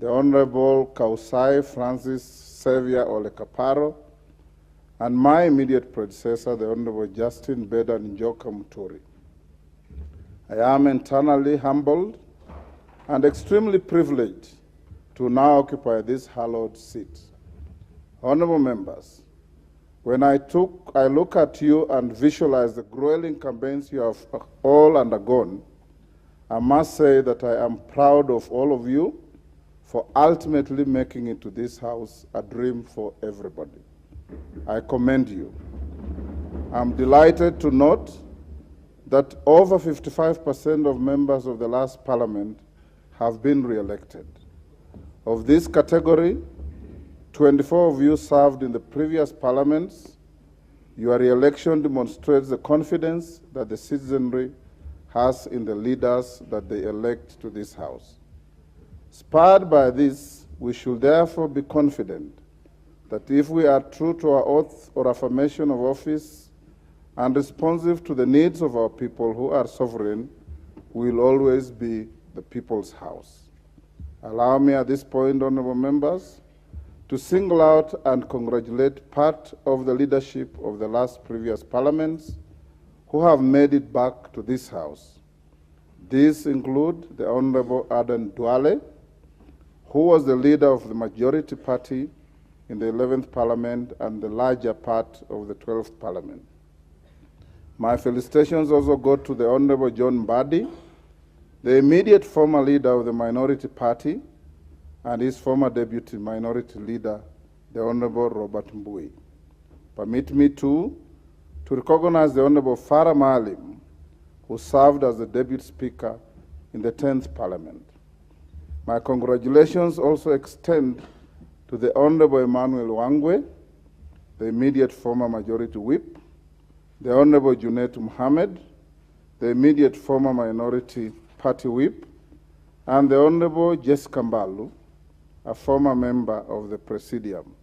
the Honorable Kausai Francis Xavier Ole Kaparo, and my immediate predecessor, the Honorable Justin Beda Njoka Muturi. I am eternally humbled and extremely privileged to now occupy this hallowed seat. Honorable members, when I look at you and visualize the grueling campaigns you have all undergone, I must say that I am proud of all of you for ultimately making it to this house a dream for everybody. I commend you. I'm delighted to note that over 55% of members of the last parliament have been re-elected. Of this category, 24 of you served in the previous parliaments. Your re-election demonstrates the confidence that the citizenry has in the leaders that they elect to this house. Spurred by this, we should therefore be confident that if we are true to our oath or affirmation of office and responsive to the needs of our people who are sovereign, we will always be the people's house. Allow me at this point, honorable members, to single out and congratulate part of the leadership of the last previous parliaments who have made it back to this house. These include the Honorable Aden Duale, who was the leader of the majority party in the 11th Parliament and the larger part of the 12th Parliament. My felicitations also go to the Honorable John Mbadi, the immediate former leader of the minority party, and his former deputy minority leader, the Honorable Robert Mbui. Permit me too to recognize the Honorable Farah Maalim, who served as the deputy speaker in the 10th Parliament. My congratulations also extend to the Honorable Emmanuel Wangwe, the immediate former majority whip, the Honorable Junet Mohammed, the immediate former minority party whip, and the Honorable Jessica Mbalu, a former member of the Presidium.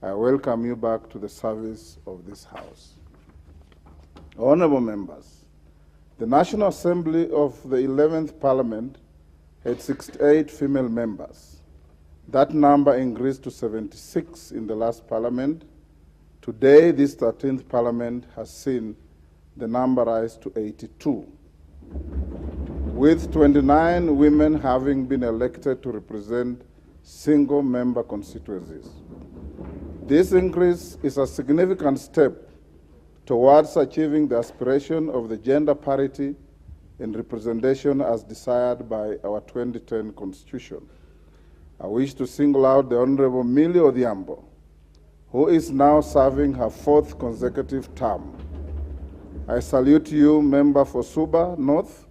I welcome you back to the service of this House. Honorable members, the National Assembly of the 11th Parliament had 68 female members. That number increased to 76 in the last Parliament. Today, this 13th Parliament has seen the number rise to 82, with 29 women having been elected to represent single-member constituencies. This increase is a significant step towards achieving the aspiration of the gender parity in representation as desired by our 2010 Constitution. I wish to single out the Honorable Millie Odhiambo, who is now serving her 4th consecutive term. I salute you, Member for Suba North,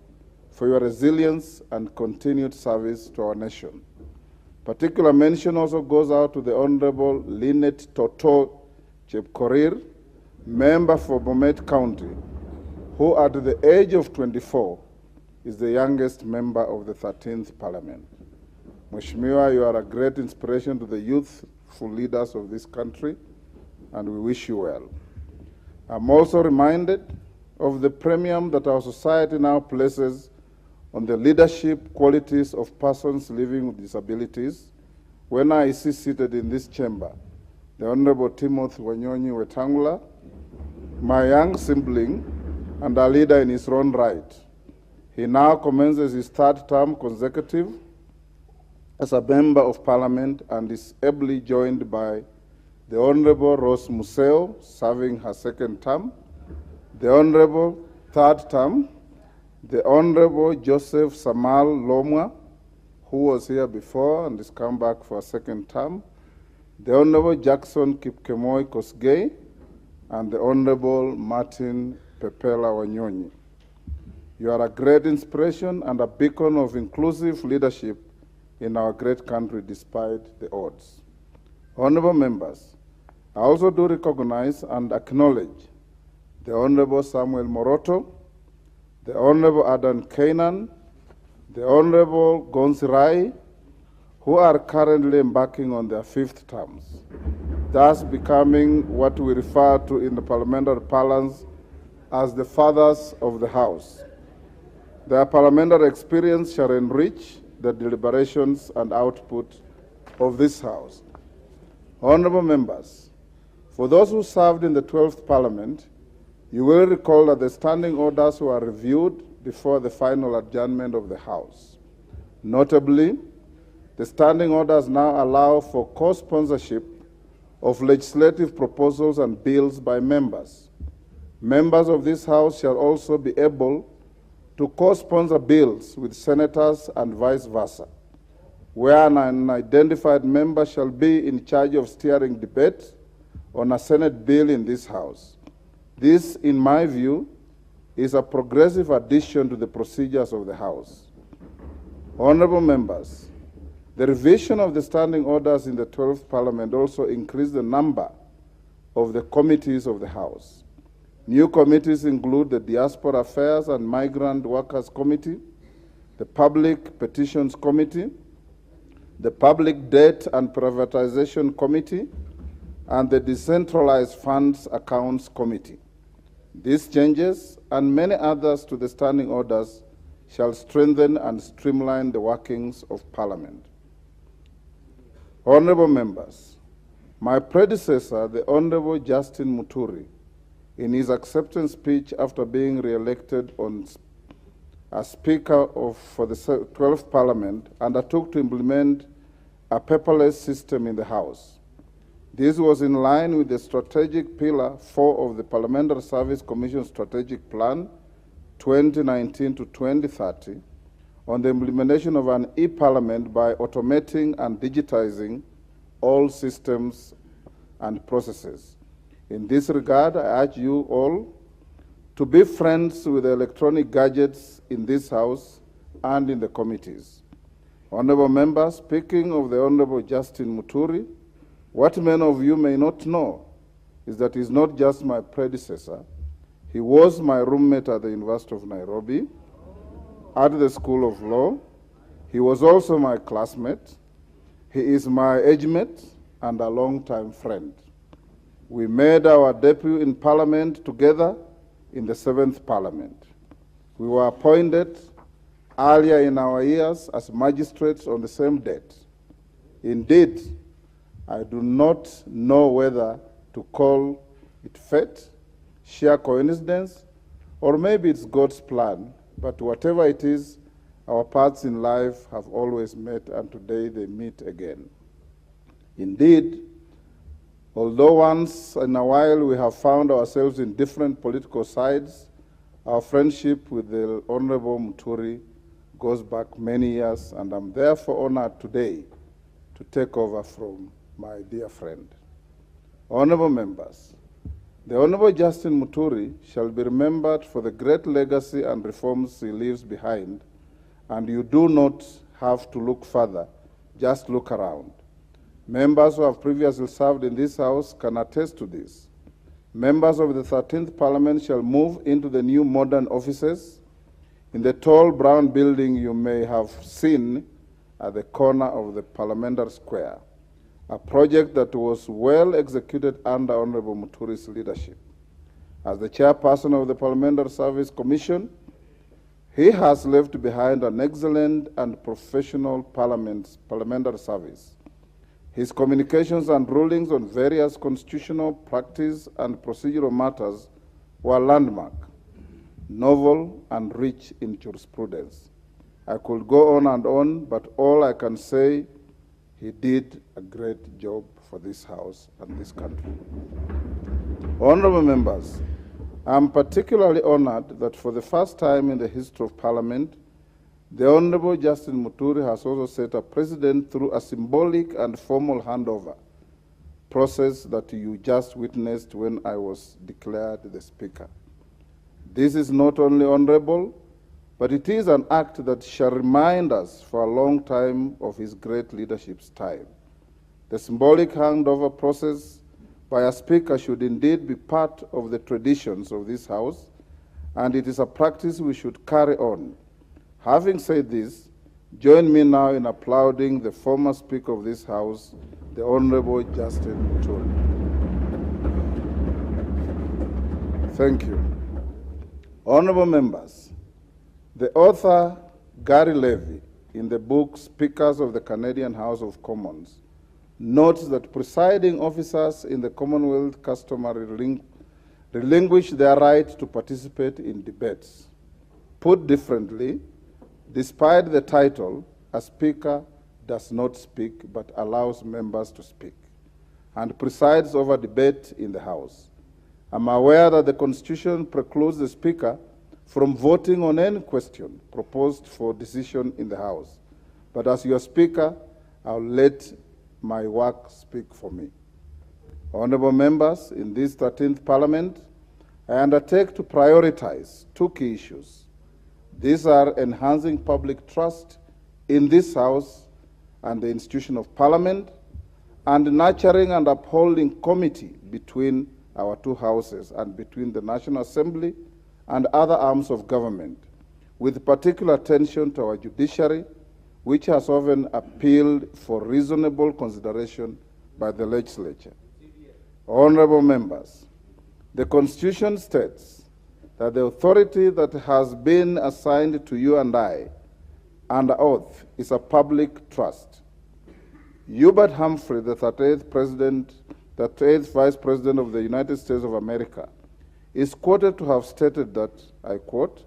for your resilience and continued service to our nation. Particular mention also goes out to the Honorable Lynette Toto Chepkorir, member for Bomet County, who at the age of 24 is the youngest member of the 13th Parliament. Mheshimiwa, you are a great inspiration to the youthful leaders of this country, and we wish you well. I'm also reminded of the premium that our society now places on the leadership qualities of persons living with disabilities when I see seated in this chamber the Honorable Timothy Wanyonyi Wetangula, my young sibling and a leader in his own right. He now commences his 3rd term consecutive as a member of Parliament and is ably joined by the Honorable Rose Museo, serving her 2nd term, the Honorable 3rd term, the Honorable Joseph Samal Lomwa, who was here before and has come back for a 2nd term, the Honorable Jackson Kipkemoi Kosgei, and the Honorable Martin Pepela Wanyonyi. You are a great inspiration and a beacon of inclusive leadership in our great country despite the odds. Honorable members, I also do recognize and acknowledge the Honorable Samuel Moroto, the Honorable Adan Kainan, the Honorable Gonsirai, who are currently embarking on their 5th terms, thus becoming what we refer to in the parliamentary parlance as the fathers of the House. Their parliamentary experience shall enrich the deliberations and output of this House. Honorable members, for those who served in the 12th Parliament, you will recall that the standing orders were reviewed before the final adjournment of the House. Notably, the standing orders now allow for co-sponsorship of legislative proposals and bills by members. Members of this House shall also be able to co-sponsor bills with senators and vice versa, where an unidentified member shall be in charge of steering debate on a Senate bill in this House. This, in my view, is a progressive addition to the procedures of the House. Honorable members, the revision of the standing orders in the 12th Parliament also increased the number of the committees of the House. New committees include the Diaspora Affairs and Migrant Workers Committee, the Public Petitions Committee, the Public Debt and Privatization Committee, and the Decentralized Funds Accounts Committee. These changes and many others to the standing orders shall strengthen and streamline the workings of Parliament. Honorable members, my predecessor, the Honorable Justin Muturi, in his acceptance speech after being re-elected as Speaker for the 12th Parliament, undertook to implement a paperless system in the House. This was in line with the strategic pillar 4 of the Parliamentary Service Commission Strategic Plan 2019 to 2030 on the implementation of an e-Parliament by automating and digitizing all systems and processes. In this regard, I urge you all to be friends with the electronic gadgets in this House and in the committees. Honorable members, speaking of the Honorable Justin Muturi, what many of you may not know is that he's not just my predecessor. He was my roommate at the University of Nairobi, at the School of Law. He was also my classmate. He is my age mate and a longtime friend. We made our debut in Parliament together in the 7th Parliament. We were appointed earlier in our years as magistrates on the same date. Indeed, I do not know whether to call it fate, sheer coincidence, or maybe it's God's plan, but whatever it is, our paths in life have always met, and today they meet again. Indeed, although once in a while we have found ourselves in different political sides, our friendship with the Honorable Muturi goes back many years, and I'm therefore honored today to take over from my dear friend. Honorable members, the Honorable Justin Muturi shall be remembered for the great legacy and reforms he leaves behind, and you do not have to look further, just look around. Members who have previously served in this House can attest to this. Members of the 13th Parliament shall move into the new modern offices in the tall brown building you may have seen at the corner of the Parliamentary Square, a project that was well executed under Honorable Muturi's leadership. As the chairperson of the Parliamentary Service Commission, he has left behind an excellent and professional parliamentary service. His communications and rulings on various constitutional, practice, and procedural matters were landmark, novel, and rich in jurisprudence. I could go on, but all I can say, he did a great job for this House and this country. Honorable members, I am particularly honored that for the first time in the history of Parliament, the Honorable Justin Muturi has also set a precedent through a symbolic and formal handover process that you just witnessed when I was declared the Speaker. This is not only honorable, but it is an act that shall remind us for a long time of his great leadership style. The symbolic handover process by a Speaker should indeed be part of the traditions of this House, and it is a practice we should carry on. Having said this, join me now in applauding the former Speaker of this House, the Honorable Justin Muturi. Thank you. Honorable members, the author Gary Levy in the book Speakers of the Canadian House of Commons notes that presiding officers in the Commonwealth customary relinquish their right to participate in debates. Put differently, despite the title, a speaker does not speak but allows members to speak and presides over debate in the House. I'm aware that the Constitution precludes the Speaker from voting on any question proposed for decision in the House. But as your Speaker, I'll let my work speak for me. Honorable members, in this 13th Parliament, I undertake to prioritize two key issues. These are enhancing public trust in this House and the institution of Parliament, and nurturing and upholding comity between our two houses and between the National Assembly and other arms of government, with particular attention to our judiciary, which has often appealed for reasonable consideration by the legislature. Honorable members, the Constitution states that the authority that has been assigned to you and I under oath is a public trust. Hubert Humphrey, the 38th Vice President of the United States of America, is quoted to have stated that, I quote,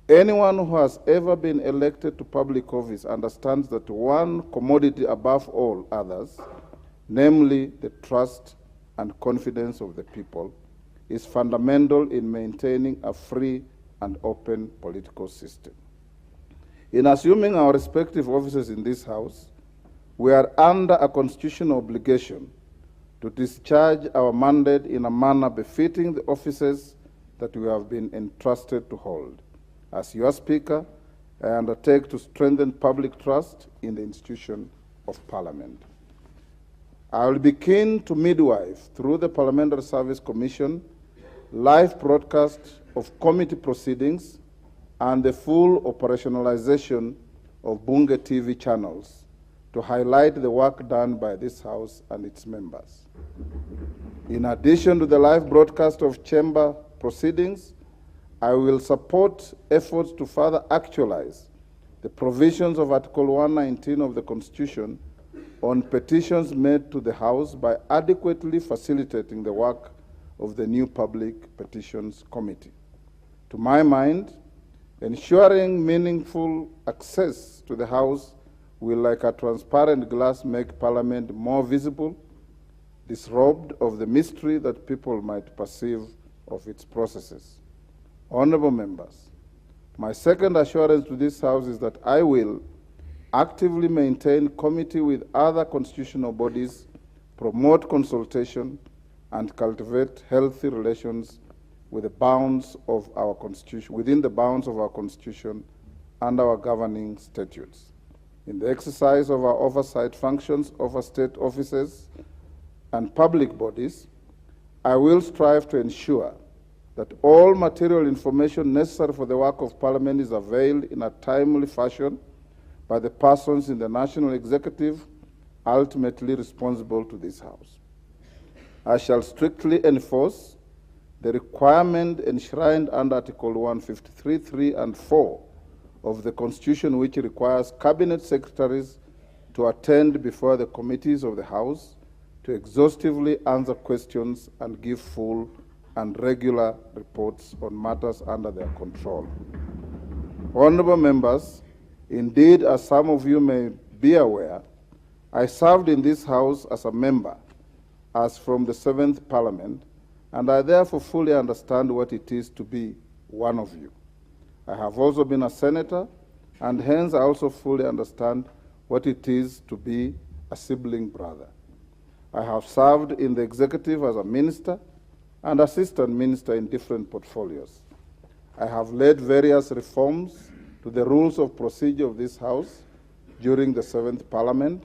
"Anyone who has ever been elected to public office understands that one commodity above all others, namely the trust and confidence of the people, is fundamental in maintaining a free and open political system." In assuming our respective offices in this House, we are under a constitutional obligation to discharge our mandate in a manner befitting the offices that we have been entrusted to hold. As your Speaker, I undertake to strengthen public trust in the institution of Parliament. I will be keen to midwife, through the Parliamentary Service Commission, live broadcast of committee proceedings and the full operationalization of Bunge TV channels to highlight the work done by this House and its members. In addition to the live broadcast of chamber proceedings, I will support efforts to further actualize the provisions of Article 119 of the Constitution on petitions made to the House by adequately facilitating the work of the new Public Petitions Committee. To my mind, ensuring meaningful access to the House will, like a transparent glass, make Parliament more visible, disrobed of the mystery that people might perceive of its processes. Honorable members, my second assurance to this House is that I will actively maintain committee with other constitutional bodies, promote consultation, and cultivate healthy relations with the bounds of our Constitution, within the bounds of our Constitution and our governing statutes. In the exercise of our oversight functions over state offices and public bodies, I will strive to ensure that all material information necessary for the work of Parliament is availed in a timely fashion by the persons in the National Executive ultimately responsible to this House. I shall strictly enforce the requirement enshrined under Article 153, 3 and 4 of the Constitution, which requires Cabinet Secretaries to attend before the committees of the House to exhaustively answer questions and give full and regular reports on matters under their control. Honorable members, indeed, as some of you may be aware, I served in this House as a member as from the 7th Parliament, and I therefore fully understand what it is to be one of you. I have also been a senator, and hence I also fully understand what it is to be a sibling brother. I have served in the executive as a minister and assistant minister in different portfolios. I have led various reforms to the rules of procedure of this House during the 7th Parliament,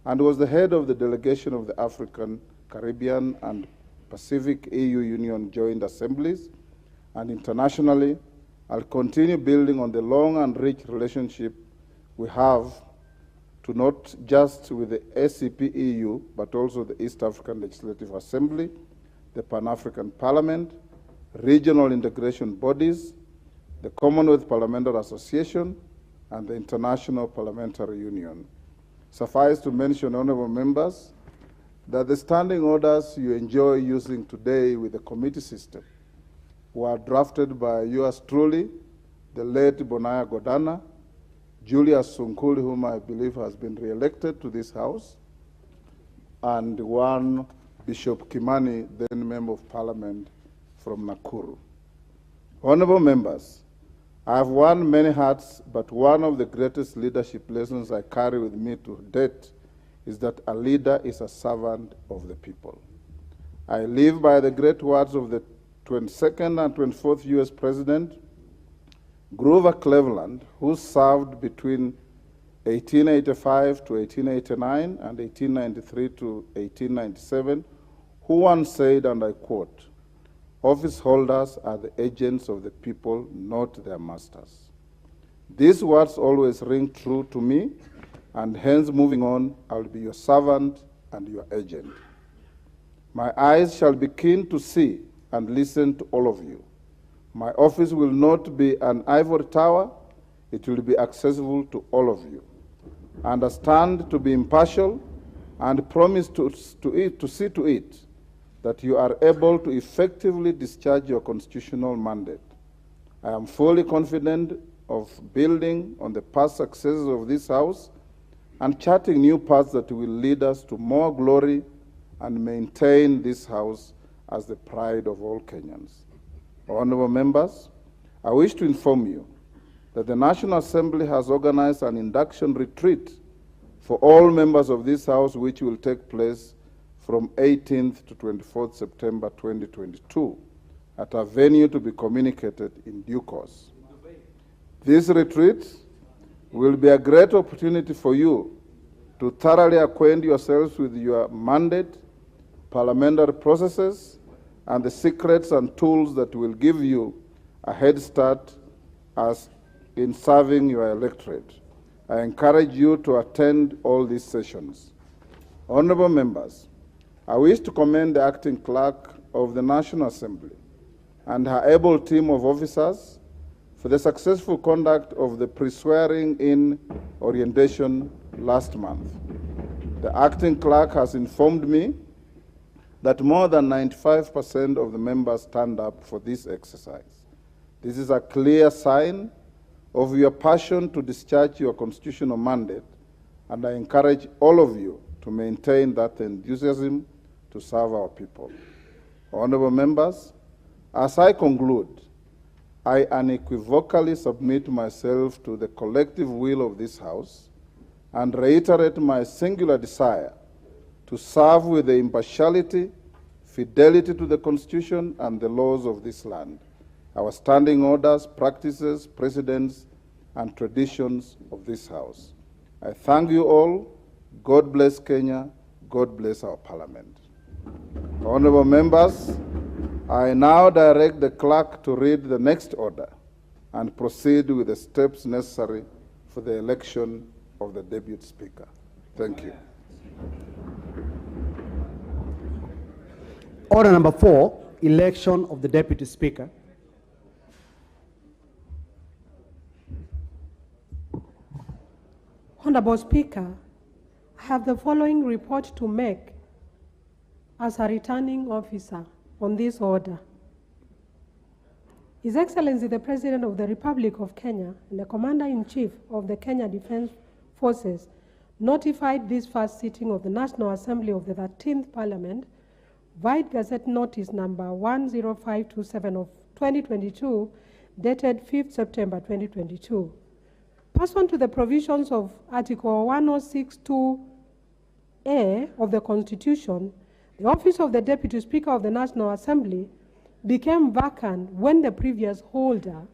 and was the head of the delegation of the African, Caribbean, and Pacific EU Union Joint Assemblies, and internationally, I'll continue building on the long and rich relationship we have to not just with the ACP-EU, but also the East African Legislative Assembly, the Pan-African Parliament, regional integration bodies, the Commonwealth Parliamentary Association, and the International Parliamentary Union. Suffice to mention, honorable members, that the standing orders you enjoy using today with the committee system were drafted by yours truly, the late Bonaya Godana, Julius Sunkuli, whom I believe has been re-elected to this House, and one Bishop Kimani, then Member of Parliament from Nakuru. Honorable members, I have worn many hats, but one of the greatest leadership lessons I carry with me to date is that a leader is a servant of the people. I live by the great words of the 22nd and 24th U.S. President, Grover Cleveland, who served between 1885 to 1889 and 1893 to 1897, who once said, and I quote, "Office holders are the agents of the people, not their masters." These words always ring true to me, and hence, moving on, I will be your servant and your agent. My eyes shall be keen to see and listen to all of you. My office will not be an ivory tower, it will be accessible to all of you. Understand to be impartial and promise to see to it that you are able to effectively discharge your constitutional mandate. I am fully confident of building on the past successes of this House and charting new paths that will lead us to more glory and maintain this House as the pride of all Kenyans. Honorable members, I wish to inform you that the National Assembly has organized an induction retreat for all members of this House, which will take place from 18th to 24th September 2022 at a venue to be communicated in due course. This retreat will be a great opportunity for you to thoroughly acquaint yourselves with your mandate, parliamentary processes, and the secrets and tools that will give you a head start as in serving your electorate. I encourage you to attend all these sessions. Honorable members, I wish to commend the acting clerk of the National Assembly and her able team of officers for the successful conduct of the pre-swearing-in orientation last month. The acting clerk has informed me that more than 95% of the members turned up for this exercise. This is a clear sign of your passion to discharge your constitutional mandate, and I encourage all of you to maintain that enthusiasm to serve our people. Honorable members, as I conclude, I unequivocally submit myself to the collective will of this House and reiterate my singular desire to serve with the impartiality, fidelity to the Constitution and the laws of this land, our standing orders, practices, precedents, and traditions of this House. I thank you all. God bless Kenya. God bless our Parliament. Honorable members, I now direct the clerk to read the next order and proceed with the steps necessary for the election of the Deputy Speaker. Thank you. Order number 4, election of the Deputy Speaker. Honorable Speaker, I have the following report to make as a returning officer on this order. His Excellency the President of the Republic of Kenya and the Commander-in-Chief of the Kenya Defense Forces notified this first sitting of the National Assembly of the 13th Parliament, White Gazette Notice number 10527 of 2022, dated 5th September 2022. Pursuant to the provisions of Article 1062A of the Constitution, the office of the Deputy Speaker of the National Assembly became vacant when the previous holder,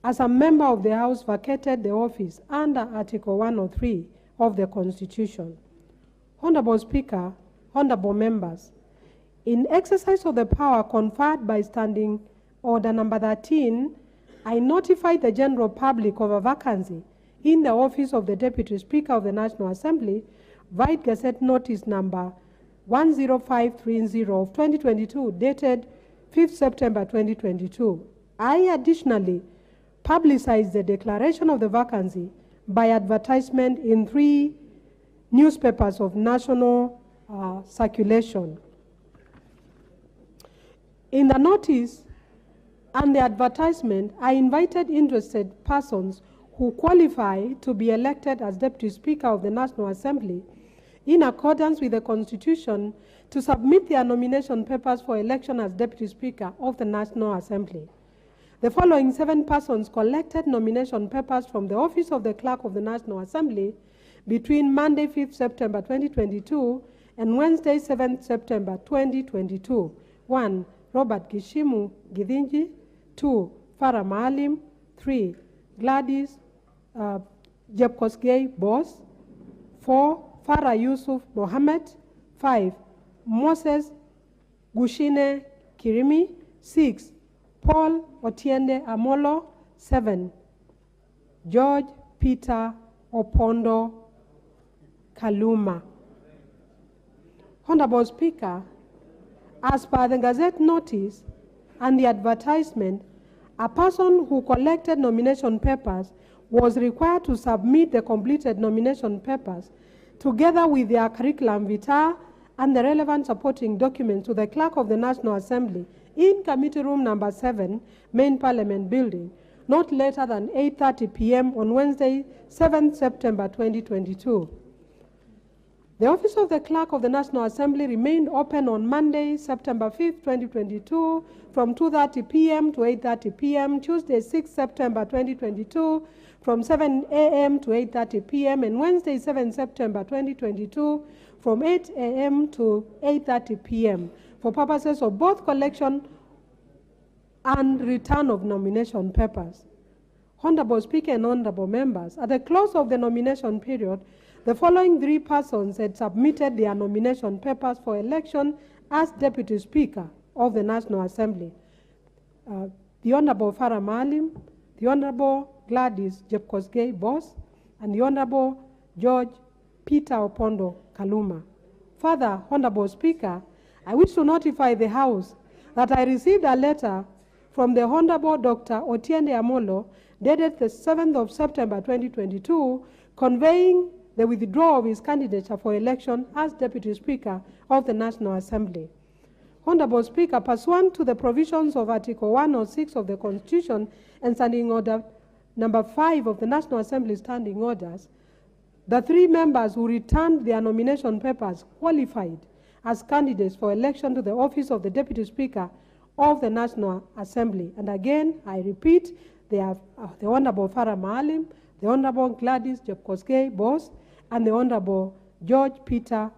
as a member of the House, vacated the office under Article 103 of the Constitution. Honorable Speaker, honorable members, in exercise of the power conferred by Standing Order number 13, I notified the general public of a vacancy in the office of the Deputy Speaker of the National Assembly, White Gazette Notice number 10530 of 2022, dated 5th September 2022. I additionally publicized the declaration of the vacancy by advertisement in 3 newspapers of national circulation. In the notice and the advertisement, I invited interested persons who qualify to be elected as Deputy Speaker of the National Assembly in accordance with the Constitution to submit their nomination papers for election as Deputy Speaker of the National Assembly. The following 7 persons collected nomination papers from the office of the Clerk of the National Assembly between Monday, 5th September 2022 and Wednesday, 7th September 2022. 1. Robert Gishimu Githinji. 2. Farah Maalim. 3. Gladys Jepkosgei Boss. 4. Farah Yusuf Mohammed. 5. Moses Gushine Kirimi. 6. Paul Otiende Amolo. 7. George Peter Opondo Kaluma. Honorable Speaker, as per the Gazette notice and the advertisement, a person who collected nomination papers was required to submit the completed nomination papers together with their curriculum vitae and the relevant supporting documents to the Clerk of the National Assembly in Committee Room Number 7, Main Parliament Building, not later than 8:30 p.m. on Wednesday, 7th September 2022. The office of the Clerk of the National Assembly remained open on Monday, September 5th, 2022, from 2:30 p.m. to 8:30 p.m., Tuesday, 6th September 2022, from 7 a.m. to 8:30 p.m., and Wednesday, 7th September 2022, from 8 a.m. to 8:30 p.m., for purposes of both collection and return of nomination papers. Honorable Speaker and honorable members, at the close of the nomination period, the following 3 persons had submitted their nomination papers for election as Deputy Speaker of the National Assembly. The Honorable Farah Maalim, the Honorable Gladys Jepkosgei Boss, and the Honorable George Peter Opondo Kaluma. Further, Honorable Speaker, I wish to notify the House that I received a letter from the Honorable Dr. Otiende Amolo, dated the 7th of September 2022, conveying the withdrawal of his candidature for election as Deputy Speaker of the National Assembly. Honorable Speaker, pursuant to the provisions of Article 106 of the Constitution and Standing Order Number 5 of the National Assembly Standing Orders, the 3 members who returned their nomination papers qualified as candidates for election to the office of the Deputy Speaker of the National Assembly. And again, I repeat, they are the Honorable Farah Maalim, the Honorable Gladys Jepkosgei Boss, and the Honorable George Peter